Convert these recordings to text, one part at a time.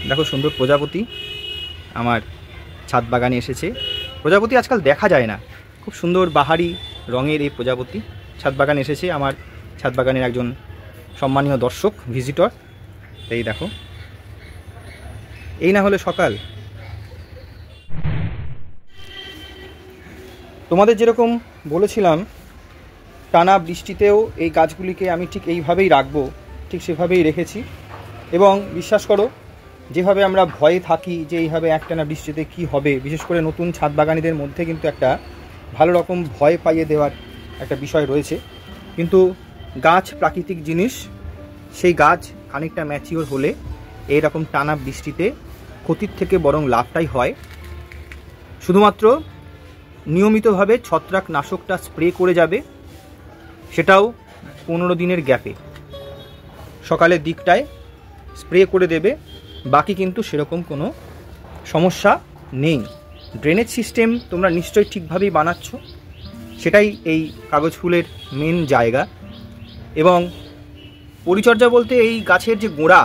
দেখো সুন্দর প্রজাপতি আমার ছাদ বাগানে এসেছে। প্রজাপতি আজকাল দেখা যায় না, খুব সুন্দর বাহারি রঙের এই প্রজাপতি ছাদ বাগানে এসেছে আমার ছাদ বাগানের একজন সম্মানীয় দর্শক ভিজিটর। এই দেখো, এই না হলে সকাল। তোমাদের যেরকম বলেছিলাম টানা বৃষ্টিতেও এই গাছগুলিকে আমি ঠিক এইভাবেই রাখবো, ঠিক সেভাবেই রেখেছি। এবং বিশ্বাস করো, যেভাবে আমরা ভয়ে থাকি যে এইভাবে একটানা বৃষ্টিতে কি হবে, বিশেষ করে নতুন ছাদ বাগানীদের মধ্যে কিন্তু একটা ভালো রকম ভয় পাইয়ে দেওয়ার একটা বিষয় রয়েছে। কিন্তু গাছ প্রাকৃতিক জিনিস, সেই গাছ খানিকটা ম্যাচিওর হলে এইরকম টানা বৃষ্টিতে ক্ষতির থেকে বরং লাভটাই হয়। শুধুমাত্র নিয়মিতভাবে ছত্রাকনাশকটা স্প্রে করে যাবে, সেটাও 15 দিনের গ্যাপে সকালের দিকটায় স্প্রে করে দেবে। বাকি কিন্তু সেরকম কোনো সমস্যা নেই। ড্রেনেজ সিস্টেম তোমরা নিশ্চয়ই ঠিকভাবেই বানাচ্ছ, সেটাই এই কাগজ ফুলের মেন জায়গা। এবং পরিচর্যা বলতে এই গাছের যে গোড়া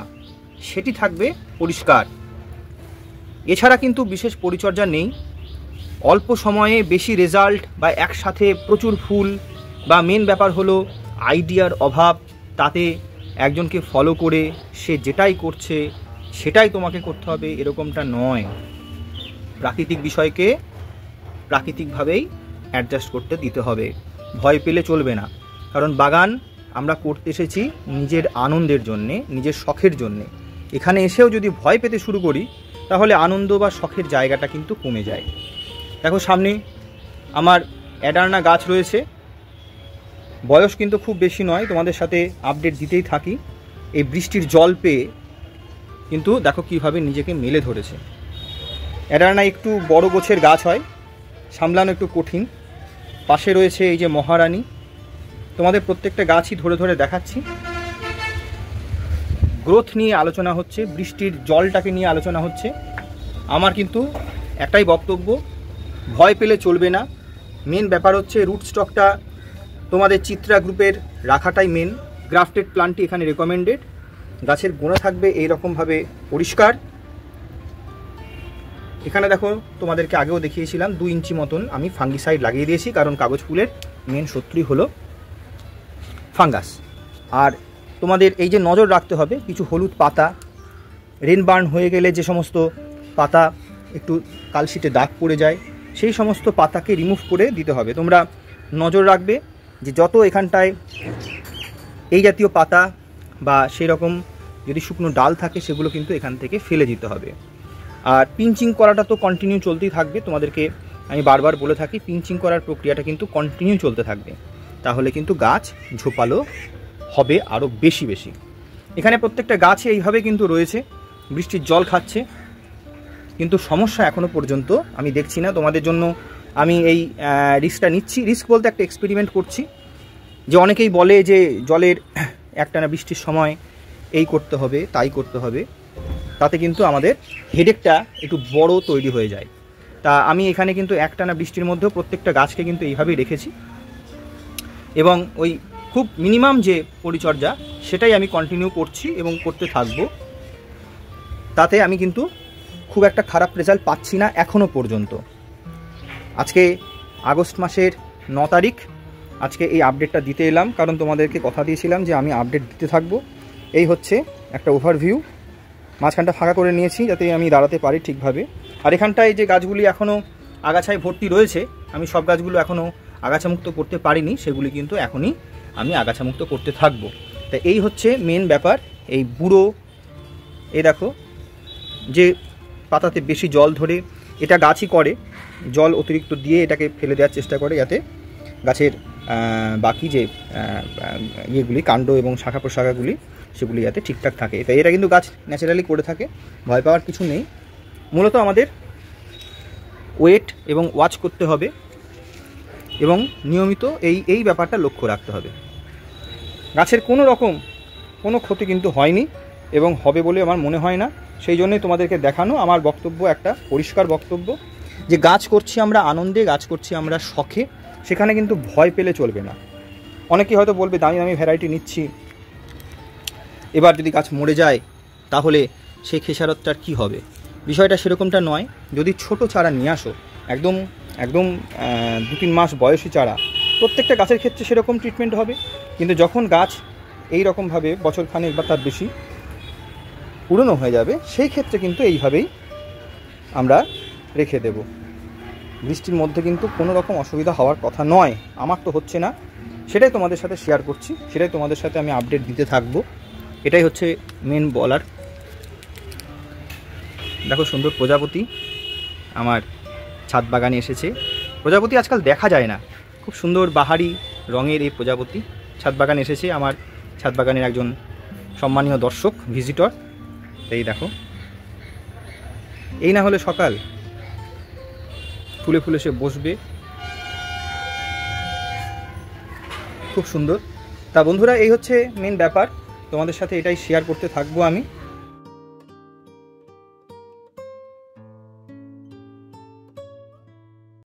সেটি থাকবে পরিষ্কার, এছাড়া কিন্তু বিশেষ পরিচর্যা নেই। অল্প সময়ে বেশি রেজাল্ট বা একসাথে প্রচুর ফুল, বা মেন ব্যাপার হলো আইডিয়ার অভাব, তাতে একজনকে ফলো করে সে যেটাই করছে সেটাই তোমাকে করতে হবে এরকমটা নয়। প্রাকৃতিক বিষয়কে প্রাকৃতিকভাবেই অ্যাডজাস্ট করতে দিতে হবে, ভয় পেলে চলবে না। কারণ বাগান আমরা করতে এসেছি নিজের আনন্দের জন্যে, নিজের শখের জন্যে। এখানে এসেও যদি ভয় পেতে শুরু করি তাহলে আনন্দ বা শখের জায়গাটা কিন্তু কমে যায়। দেখো সামনে আমার অ্যাডার্না গাছ রয়েছে, বয়স কিন্তু খুব বেশি নয়, তোমাদের সাথে আপডেট দিতেই থাকি। এই বৃষ্টির জল পেয়ে কিন্তু দেখো কীভাবে নিজেকে মেলে ধরেছে। অ্যাডার্না একটু বড় গোছের গাছ হয়, সামলানো একটু কঠিন। পাশে রয়েছে এই যে মহারানী, তোমাদের প্রত্যেকটা গাছই ধরে ধরে দেখাচ্ছি। গ্রোথ নিয়ে আলোচনা হচ্ছে, বৃষ্টির জলটাকে নিয়ে আলোচনা হচ্ছে। আমার কিন্তু একটাই বক্তব্য, ভয় পেলে চলবে না। মেন ব্যাপার হচ্ছে রুট স্টকটা তোমাদের চিত্রা গ্রুপের রাখাটাই মেন। গ্রাফটেড প্লান্টটি এখানে রেকমেন্ডেড। গাছের গোড়া থাকবে এইরকমভাবে পরিষ্কার। এখানে দেখো তোমাদেরকে আগেও দেখিয়েছিলাম 2 ইঞ্চি মতন আমি ফাঙ্গিসাইড লাগিয়ে দিয়েছি, কারণ কাগজ ফুলের মেন শত্রুই হলো ফাঙ্গাস। আর তোমাদের এই যে নজর রাখতে হবে, কিছু হলুদ পাতা রেন বার্ন হয়ে গেলে যে সমস্ত পাতা একটু কালশিটে দাগ পড়ে যায়, সেই সমস্ত পাতাকে রিমুভ করে দিতে হবে। তোমরা নজর রাখবে যে যত এখানটায় এই জাতীয় পাতা বা সেই রকম যদি শুকনো ডাল থাকে সেগুলো কিন্তু এখান থেকে ফেলে দিতে হবে। আর পিঞ্চিং করাটা তো কন্টিনিউ চলতেই থাকবে। তোমাদেরকে আমি বারবার বলে থাকি পিঞ্চিং করার প্রক্রিয়াটা কিন্তু কন্টিনিউ চলতে থাকবে, তাহলে কিন্তু গাছ ঝোপালো হবে আরও বেশি বেশি। এখানে প্রত্যেকটা গাছে এইভাবে কিন্তু রয়েছে, বৃষ্টির জল খাচ্ছে, কিন্তু সমস্যা এখনও পর্যন্ত আমি দেখছি না। তোমাদের জন্য আমি এই রিস্কটা নিচ্ছি। রিস্ক বলতে একটা এক্সপেরিমেন্ট করছি। যে অনেকেই বলে যে জলের একটানা বৃষ্টির সময় এই করতে হবে তাই করতে হবে, তাতে কিন্তু আমাদের হেডেকটা একটু বড় তৈরি হয়ে যায়। তা আমি এখানে কিন্তু একটানা বৃষ্টির মধ্যেও প্রত্যেকটা গাছকে কিন্তু এইভাবেই রেখেছি, এবং ওই খুব মিনিমাম যে পরিচর্যা সেটাই আমি কন্টিনিউ করছি এবং করতে থাকব। তাতে আমি কিন্তু খুব একটা খারাপ রেজাল্ট পাচ্ছি না এখনও পর্যন্ত। আজকে আগস্ট মাসের 9 তারিখ, আজকে এই আপডেটটা দিতে এলাম, কারণ তোমাদেরকে কথা দিয়েছিলাম যে আমি আপডেট দিতে থাকবো। এই হচ্ছে একটা ওভারভিউ, মাঝখানটা ফাঁকা করে নিয়েছি যাতে আমি দাঁড়াতে পারি ঠিকভাবে। আর এখানটায় যে গাছগুলি এখনও আগাছায় ভর্তি রয়েছে, আমি সব গাছগুলো এখনও আগাছামুক্ত করতে পারিনি, সেগুলি কিন্তু এখনই আমি আগাছামুক্ত করতে থাকবো। তা এই হচ্ছে মেন ব্যাপার। এই বুড়ো এই দেখো যে পাতাতে বেশি জল ধরে, এটা গাছই করে, জল অতিরিক্ত দিয়ে এটাকে ফেলে দেওয়ার চেষ্টা করে যাতে গাছের বাকি যে ইয়েগুলি কাণ্ড এবং শাখা প্রশাখাগুলি সেগুলি যাতে ঠিকঠাক থাকে। তাই এটা কিন্তু গাছ ন্যাচারালি করে থাকে, ভয় পাওয়ার কিছু নেই। মূলত আমাদের ওয়েট এবং ওয়াচ করতে হবে এবং নিয়মিত এই ব্যাপারটা লক্ষ্য রাখতে হবে। গাছের কোনো রকম কোনো ক্ষতি কিন্তু হয়নি এবং হবে বলে আমার মনে হয় না। সেই জন্যই তোমাদেরকে দেখানো। আমার বক্তব্য একটা পরিষ্কার বক্তব্য যে গাছ করছি আমরা আনন্দে, গাছ করছি আমরা শখে, সেখানে কিন্তু ভয় পেলে চলবে না। অনেকেই হয়তো বলবে দামি দামি ভ্যারাইটি নিচ্ছি, এবার যদি গাছ মরে যায় তাহলে সেই খেসারতটার কি হবে? বিষয়টা সেরকমটা নয়। যদি ছোট চারা নিয়ে আসো, একদম একদম 2-3 মাস বয়সী চারা, প্রত্যেকটা গাছের ক্ষেত্রে সেরকম ট্রিটমেন্ট হবে। কিন্তু যখন গাছ এই রকমভাবে বছরখানেক বা তার বেশি পুরনো হয়ে যাবে, সেই ক্ষেত্রে কিন্তু এইভাবেই আমরা রেখে দেব। বৃষ্টির মধ্যে কিন্তু কোনো রকম অসুবিধা হওয়ার কথা নয়। আমার তো হচ্ছে না, সেটাই তোমাদের সাথে শেয়ার করছি, সেটাই তোমাদের সাথে আমি আপডেট দিতে থাকবো। এটাই হচ্ছে মেন বলার। দেখো সুন্দর প্রজাপতি আমার ছাদ বাগানে এসেছে। প্রজাপতি আজকাল দেখা যায় না, খুব সুন্দর বাহারি রঙের এই প্রজাপতি ছাদ বাগানে এসেছে আমার ছাদ বাগানের একজন সম্মানীয় দর্শক, ভিজিটর। এই দেখো, এই না হলে সকাল, ফুলে ফুলে সে বসবে, খুব সুন্দর। তা বন্ধুরা, এই হচ্ছে মেন ব্যাপার, তোমাদের সাথে এটাই শেয়ার করতে থাকবো আমি।